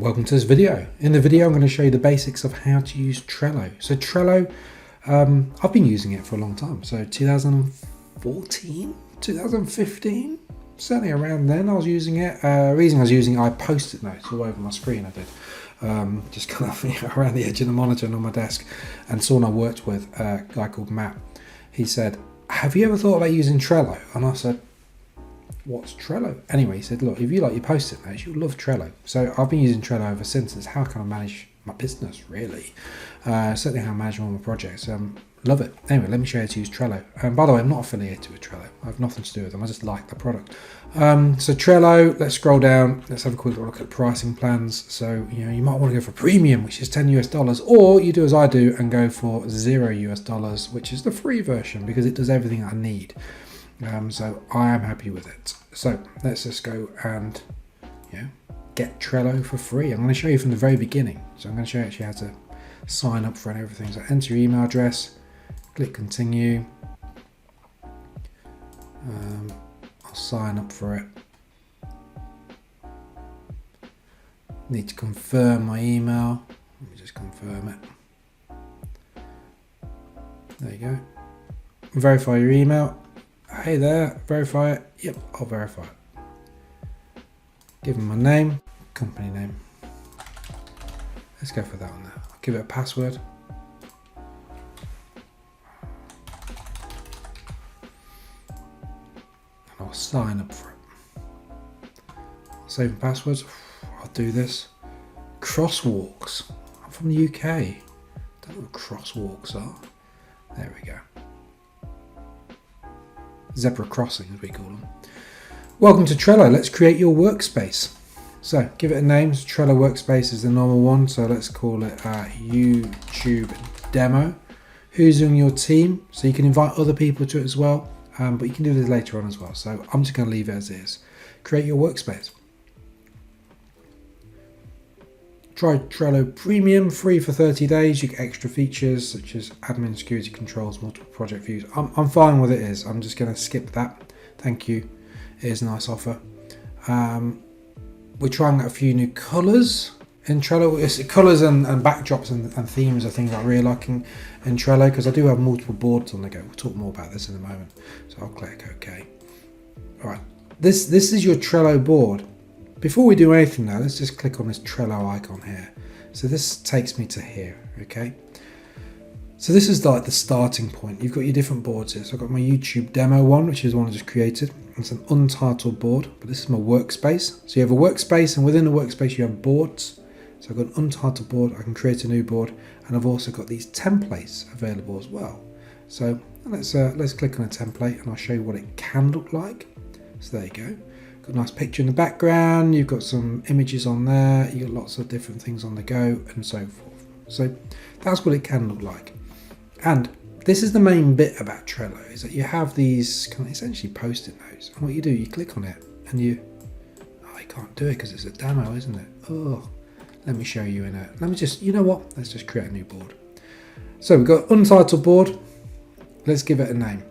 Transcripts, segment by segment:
Welcome to this video. In the video I'm going to show you the basics of how to use Trello. So Trello, I've been using it for a long time. So 2014, 2015, certainly around then I was using it. The reason I was using it, I post-it notes all over my screen. I did. Just kind of around the edge of the monitor and on my desk. And someone I worked with, a guy called Matt, he said, have you ever thought about using Trello? And I said, what's Trello? Anyway, he said, look, if you like your post-it notes, you'll love Trello. So I've been using Trello ever since. It's how can I manage my business, really. Certainly how I manage all my projects. Love it. Anyway, let me show you how to use Trello. And by the way, I'm not affiliated with Trello. I have nothing to do with them. I just like the product. So Trello, let's scroll down. Let's have a quick look at pricing plans. So, you might want to go for premium, which is $10 US, or you do as I do and go for $0 US, which is the free version because it does everything I need. So I am happy with it. So let's just go and get Trello for free. I'm going to show you from the very beginning. So I'm going to show you actually how to sign up for it and everything. So enter your email address, click continue. I'll sign up for it. Need to confirm my email. Let me just confirm it. There you go. Verify your email. Hey there, verify it. Yep, I'll verify it. Give them my name, company name. Let's go for that one there. I'll give it a password. And I'll sign up for it. I'll save my passwords. I'll do this. Crosswalks. I'm from the UK. Don't know what crosswalks are. There we go. Zebra crossing, as we call them. Welcome to Trello. Let's create your workspace. So give it a name. Trello workspace is the normal one. So let's call it YouTube demo. Who's in your team? So you can invite other people to it as well. But you can do this later on as well. So I'm just going to leave it as is. Create your workspace. Try Trello Premium, free for 30 days. You get extra features such as admin, security controls, multiple project views. I'm fine with it as. I'm just going to skip that. Thank you. It is a nice offer. We're trying out a few new colours in Trello. It's colours and backdrops and themes are things I really like in Trello because I do have multiple boards on the go. We'll talk more about this in a moment. So I'll click OK. All right. This is your Trello board. Before we do anything now, let's just click on this Trello icon here. So this takes me to here, okay? So this is like the starting point. You've got your different boards here. So I've got my YouTube demo one, which is the one I just created. It's an untitled board, but this is my workspace. So you have a workspace, and within the workspace you have boards. So I've got an untitled board, I can create a new board, and I've also got these templates available as well. So let's click on a template and I'll show you what it can look like. So there you go. Got a nice picture in the background, you've got some images on there, you've got lots of different things on the go and so forth. So that's what it can look like. And this is the main bit about Trello, is that you have these kind of essentially post-it notes. And what you do, you click on it and you can't do it because it's a demo, isn't it? Oh, let me show you you know what? Let's just create a new board. So we've got untitled board. Let's give it a name.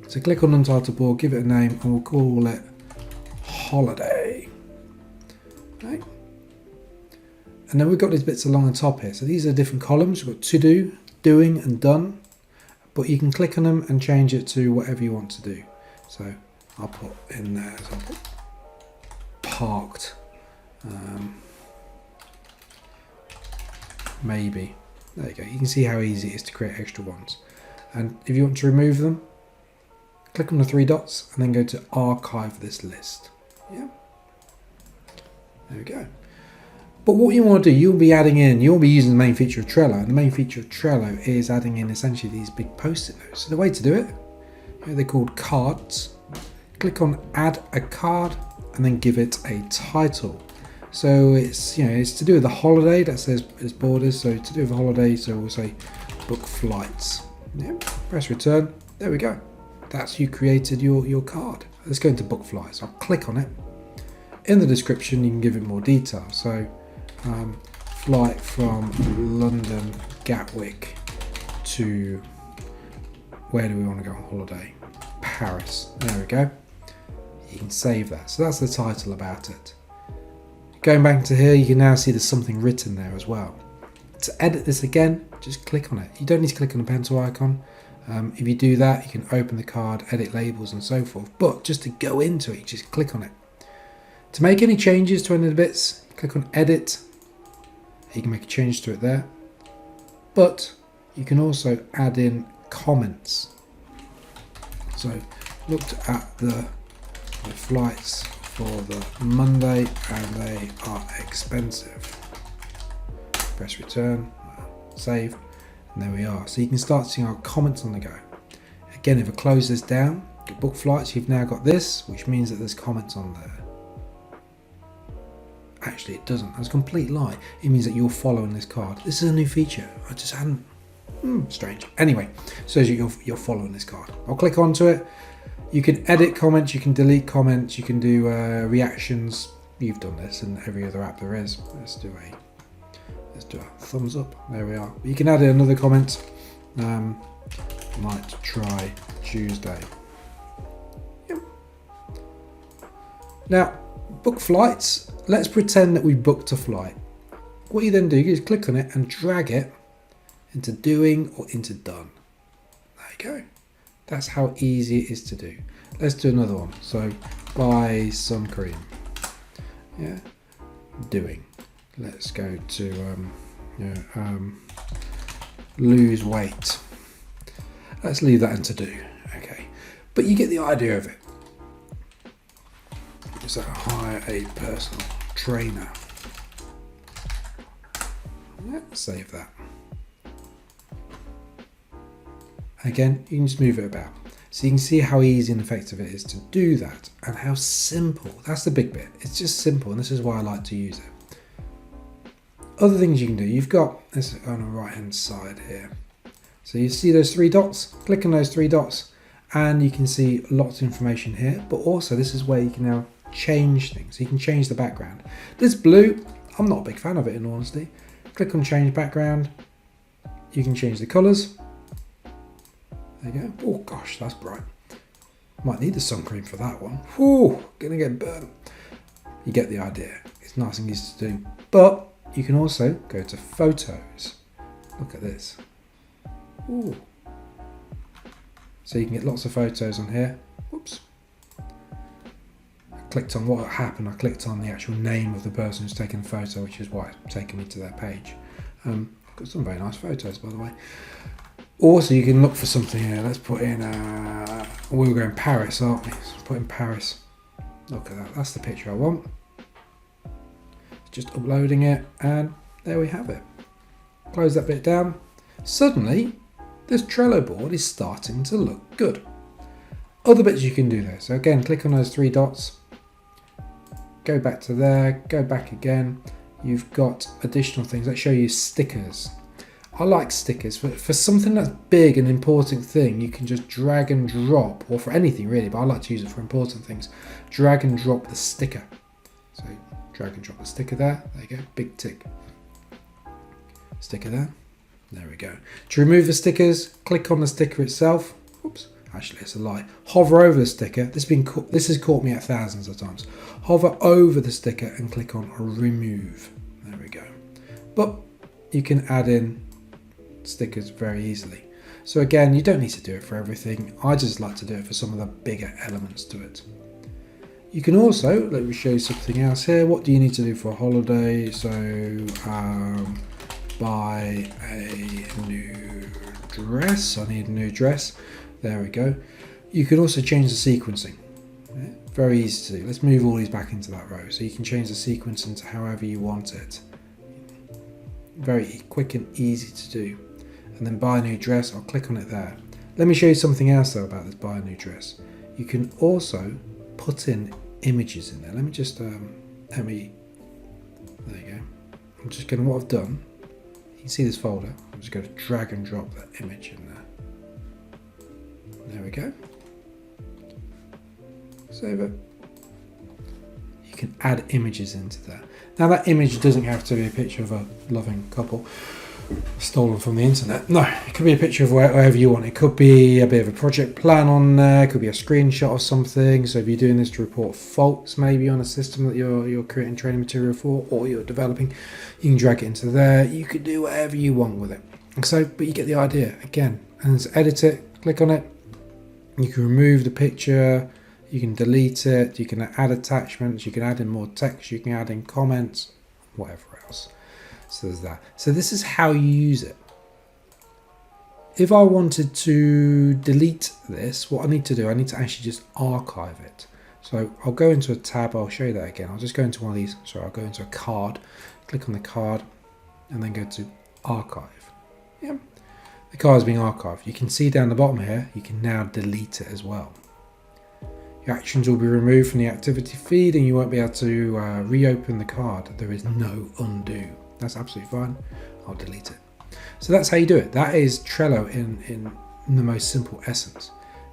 So click on untitled board, give it a name, and we'll call it holiday. Okay. And then we've got these bits along the top here. So these are different columns. We've got to do, doing, and done. But you can click on them and change it to whatever you want to do. So I'll put in there, so I'll put parked. Maybe. There you go. You can see how easy it is to create extra ones. And if you want to remove them, click on the three dots and then go to archive this list. Yeah. There we go. But what you want to do, you'll be using the main feature of Trello. And the main feature of Trello is adding in essentially these big post-it notes. So the way to do it, they're called cards. Click on add a card and then give it a title. So it's to do with the holiday. That says its borders. So to do with the holiday, so we'll say book flights. Yeah. Press return. There we go. That's you created your card. Let's go into book flights. I'll click on it. In the description, you can give it more detail. So, flight from London Gatwick to where do we want to go on holiday? Paris. There we go. You can save that. So that's the title about it. Going back to here, you can now see there's something written there as well. To edit this again, just click on it. You don't need to click on the pencil icon. If you do that, you can open the card, edit labels and so forth. But just to go into it, just click on it. To make any changes to any of the bits, click on edit. You can make a change to it there. But you can also add in comments. So looked at the flights for the Monday and they are expensive. Press return, save, and there we are. So you can start seeing our comments on the go. Again, if I close this down, book flights, you've now got this, which means that there's comments on there. Actually, it doesn't. That's a complete lie. It means that you're following this card. This is a new feature. I just hadn't. Strange. Anyway, so you're following this card. I'll click onto it. You can edit comments. You can delete comments. You can do reactions. You've done this in every other app there is. Let's do a thumbs up. There we are. You can add in another comment. Might try Tuesday. Yep. Now, book flights. Let's pretend that we booked a flight. What you then do is click on it and drag it into doing or into done. There you go. That's how easy it is to do. Let's do another one. So buy some cream. Yeah. Doing. Let's go to lose weight. Let's leave that into do. Okay. But you get the idea of it. So hire a personal trainer. Let's save that. Again, you can just move it about. So you can see how easy and effective it is to do that and how simple. That's the big bit. It's just simple and this is why I like to use it. Other things you can do. You've got this on the right hand side here. So you see those three dots? Click on those three dots and you can see lots of information here. But also this is where you can now change things. You can change the background. This blue, I'm not a big fan of it in all honesty. Click on change background. You can change the colours. There you go. Oh gosh, that's bright. Might need the sun cream for that one. Whew, gonna get burnt. You get the idea. It's nice and easy to do. But you can also go to photos. Look at this. Ooh. So you can get lots of photos on here. Whoops. Clicked on what happened. I clicked on the actual name of the person who's taken the photo, which is why it's taken me to their page. Got some very nice photos, by the way. Also, you can look for something here. Let's put in, we were going Paris, aren't we? Let's put in Paris. Look at that. That's the picture I want. Just uploading it, and there we have it. Close that bit down. Suddenly, this Trello board is starting to look good. Other bits you can do there. So again, click on those three dots. Go back to there, go back again. You've got additional things that show you stickers. I like stickers. For something that's big and important thing, you can just drag and drop, or for anything really, but I like to use it for important things. Drag and drop the sticker. So drag and drop the sticker there. There you go, big tick. Sticker there. There we go. To remove the stickers, click on the sticker itself. Oops. Actually, it's a lie. Hover over the sticker. This has caught me at thousands of times. Hover over the sticker and click on remove. There we go. But you can add in stickers very easily. So again, you don't need to do it for everything. I just like to do it for some of the bigger elements to it. You can also, let me show you something else here. What do you need to do for a holiday? So buy a new dress. I need a new dress. There we go. You can also change the sequencing. Yeah, very easy to do. Let's move all these back into that row. So you can change the sequencing to however you want it. Very quick and easy to do. And then buy a new dress, I'll click on it there. Let me show you something else though about this buy a new dress. You can also put in images in there. Let me just, there you go. I'm just going to, what I've done, you can see this folder. I'm just going to drag and drop that image in there. There we go. Save it. You can add images into there. Now that image doesn't have to be a picture of a loving couple. stolen from the internet. No, it could be a picture of wherever you want. It could be a bit of a project plan on there. It could be a screenshot of something. So if you're doing this to report faults maybe on a system that you're creating training material for, or you're developing, you can drag it into there. You could do whatever you want with it. So, but you get the idea again. And just edit it, click on it. You can remove the picture. You can delete it. You can add attachments. You can add in more text. You can add in comments, whatever else. So there's that. So this is how you use it. If I wanted to delete this, what I need to do, I need to actually just archive it. So I'll go into a tab. I'll show you that again. I'll just go into one of these. Sorry, I'll go into a card, click on the card, and then go to archive. Yeah. The card is being archived. You can see down the bottom here, you can now delete it as well. Your actions will be removed from the activity feed and you won't be able to reopen the card. There is no undo. That's absolutely fine. I'll delete it. So that's how you do it. That is Trello in the most simple essence.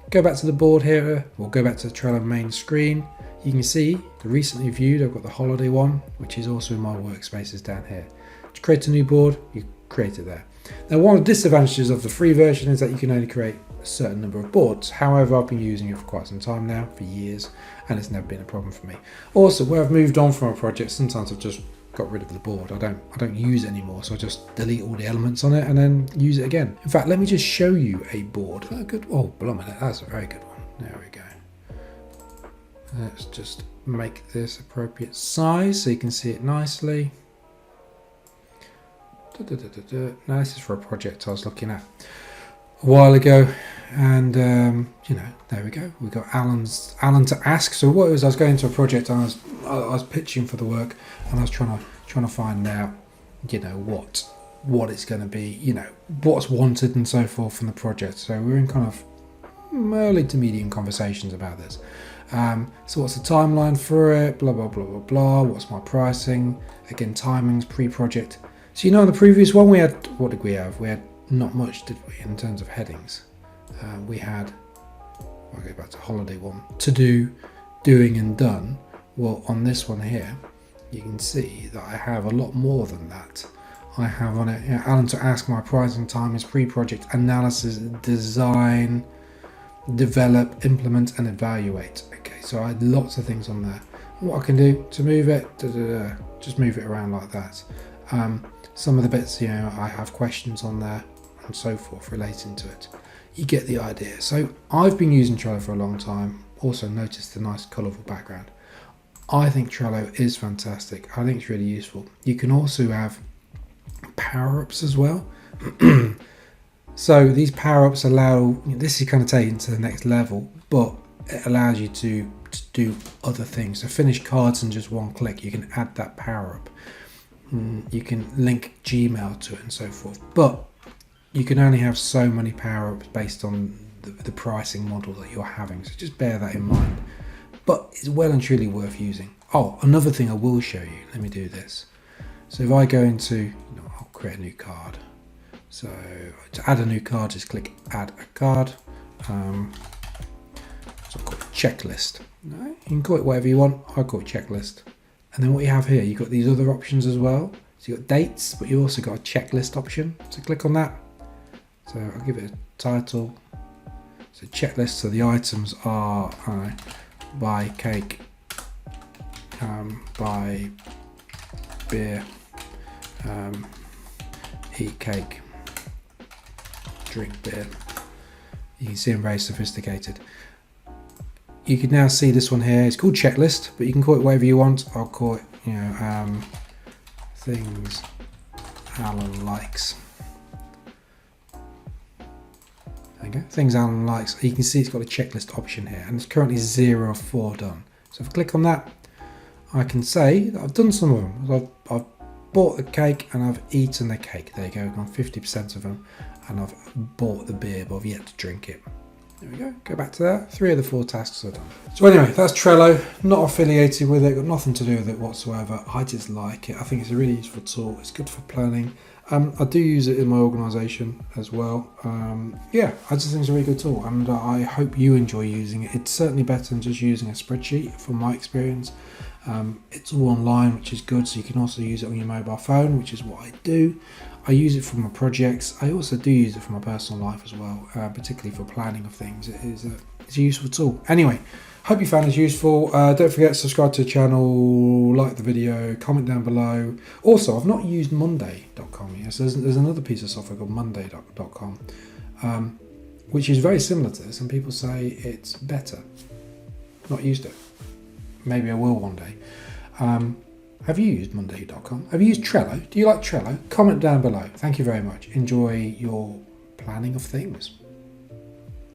Go back to the board here, or go back to the Trello main screen. You can see the recently viewed, I've got the holiday one, which is also in my workspaces down here. To create a new board, you create it there. Now, one of the disadvantages of the free version is that you can only create a certain number of boards. However, I've been using it for quite some time now, for years, and it's never been a problem for me. Also, where I've moved on from a project, sometimes I've just got rid of the board. I don't use it anymore, so I just delete all the elements on it and then use it again. In fact, let me just show you a board. Oh, blimey, that's a very good one. There we go. Let's just make this appropriate size so you can see it nicely. Now this is for a project I was looking at a while ago, and you know, there we go. We got Alan to ask. So what it was, I was going to a project and I was pitching for the work, and I was trying to find out, you know, what it's going to be, you know, what's wanted and so forth from the project. So we're in kind of early to medium conversations about this. So what's the timeline for it? Blah blah blah blah blah. What's my pricing? Again, timings, pre-project. So you know, in the previous one we had, what did we have? We had not much, did we, in terms of headings? We had, I'll go back to holiday one, to do, doing and done. Well, on this one here, you can see that I have a lot more than that. I have on it, you know, Alan to ask, my pricing time is pre-project, analysis, design, develop, implement and evaluate. Okay, so I had lots of things on there. What I can do to move it, just move it around like that. Some of the bits, you know, I have questions on there and so forth relating to it. You get the idea. So I've been using Trello for a long time. Also noticed the nice colourful background. I think Trello is fantastic. I think it's really useful. You can also have power-ups as well. So these power-ups allow, this is kind of taken to the next level, but it allows you to do other things. So finish cards in just one click. You can add that power-up. You can link Gmail to it and so forth, but you can only have so many power-ups based on the pricing model that you're having, so just bear that in mind. But it's well and truly worth using. Oh, another thing I will show you, let me do this. So if I go into, I'll create a new card. So to add a new card, just click add a card. So I'll call it checklist. You can call it whatever you want. I call it checklist. And then what you have here, you've got these other options as well. So you've got dates, but you also got a checklist option. So click on that. So I'll give it a title. So checklist, so the items are buy cake, buy beer, eat cake, drink beer. You can see I'm very sophisticated. You can now see this one here. It's called checklist, but you can call it whatever you want. I'll call it, things Alan likes. There you go. Things Alan likes. You can see it's got a checklist option here, and it's currently 0 of 4 done. So if I click on that, I can say that I've done some of them. I've bought the cake and I've eaten the cake. There you go. I've gone 50% of them, and I've bought the beer, but I've yet to drink it. There we go, go back to that. 3 of the 4 tasks are done. So anyway, that's Trello. Not affiliated with it, got nothing to do with it whatsoever. I just like it. I think it's a really useful tool. It's good for planning. I do use it in my organisation as well. Yeah, I just think it's a really good tool, and I hope you enjoy using it. It's certainly better than just using a spreadsheet from my experience. It's all online, which is good, so you can also use it on your mobile phone, which is what I do. I use it for my projects. I also do use it for my personal life as well, particularly for planning of things. It's a useful tool. Anyway, hope you found this useful. Don't forget to subscribe to the channel, like the video, comment down below. Also, I've not used Monday.com yet, so there's another piece of software called Monday.com, which is very similar to this, and people say it's better. Not used it. Maybe I will one day. Have you used Monday.com? Have you used Trello? Do you like Trello? Comment down below. Thank you very much. Enjoy your planning of things.